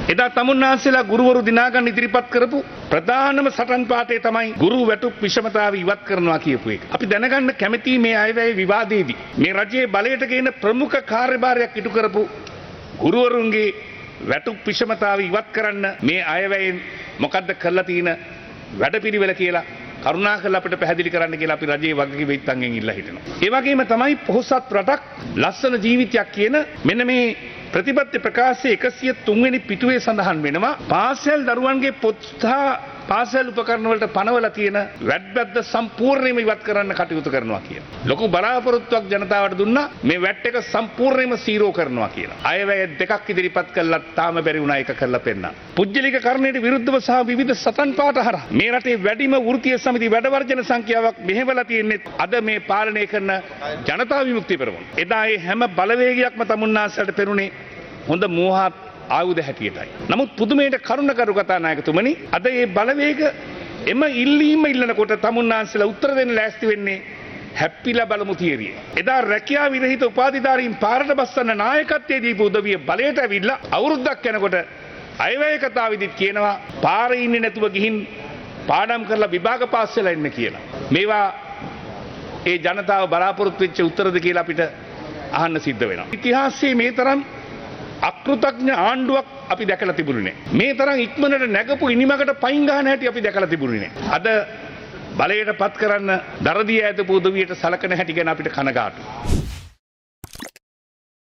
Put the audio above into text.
එදා තමුන්නාන්සේලා ගුරුවරු දිනා ගන්න ඉදිරිපත් කරපු ප්‍රධානම සටන් පාඨය තමයි ගුරු වැටුප් විෂමතාව ඉවත් කරනවා කියපු එක. අපි දැනගන්න කැමැති මේ අයවැය විවාදයේදී මේ රජයේ බලයට ගේන ප්‍රමුඛ කාර්යභාරයක් ඉටු කරපු ගුරුවරුන්ගේ වැටුප් විෂමතාව ඉවත් කරන්න මේ අයවැයෙන් මොකද්ද කරලා තියෙන වැඩපිළිවෙල කියලා කරුණාකරලා අපිට පැහැදිලි කරන්න කියලා අපි රජයේ වගකීම් විත්තන්ගෙන් ඉල්ලා හිටිනවා. ඒ වගේම තමයි පොහොසත් රටක් ලස්සන ජීවිතයක් කියන මෙන්න මේ ප්‍රතිපත්ති ප්‍රකාශයේ 103 වෙනි පිටුවේ සඳහන් වෙනවා පාසල් දරුවන්ගේ පොත් සහ පාසල් උපකරණ වලට පනවලා තියෙන වැට් සම්පූර්ණයෙන්ම ඉවත් කරන්න කටයුතු කරනවා කියන. ලොකු බලාපොරොත්තුවක් ජනතාවට දුන්නා මේ වැට් එක සම්පූර්ණයෙන්ම සීරෝ කරනවා කියලා. අයවැය දෙකක් ඉදිරිපත් කළා තාම බැරි වුණා ඒක කරලා පෙන්නන්න. පුජ්‍යලික කර්ණයට විරුද්ධව සහ විවිධ සටන් පාඨ හරහා මේ රටේ වැඩිම වෘත්තීය සමිති වැඩ වර්ජන සංඛ්‍යාවක් මෙහෙवला තියෙන්නේ අද මේ පාලනය කරන ජනතා විමුක්ති පෙරමුණ. එදා ඒ හැම බලවේගයක්ම තමුන්නාසලට පෙරුණේ හොඳ මෝහත් ආයුධ හැටියටයි. නමුත් පුදුමයට කරුණකරු කතානායකතුමනි අද මේ බලවේග එම ඉල්ලීම ඉල්ලනකොට තමුන්නාන්සලා උත්තර දෙන්න ලෑස්ති වෙන්නේ හැප්පිලා බලමු තියරිය. එදා රැකියාව විරහිත උපාධිධාරීන් පාරට බස්සන නායකත්වයේ දීපු උදවිය බලයට ඇවිල්ලා අවුරුද්දක් යනකොට අයවැය කතාවෙදිත් කියනවා පාරේ ඉන්නේ නැතුව ගිහින් පාඩම් කරලා විභාග පාස් වෙලා ඉන්න කියලා. මේවා ඒ ජනතාව බලාපොරොත්තු වෙච්ච උත්තරද කියලා අපිට අහන්න සිද්ධ වෙනවා. ඉතිහාසයේ මේ තරම් අකෘතඥ ආණ්ඩුවක් අපි දැකලා තිබුණේ නැහැ. මේ තරම් ඉක්මනට නැගපු ඉනිමකට පයින් ගන්න හැටි අපි දැකලා තිබුණේ නැහැ. අද බලයට පත් කරන්න දරදී ඈතපු උදවියට සලකන හැටි ගැන අපිට කනගාටුයි.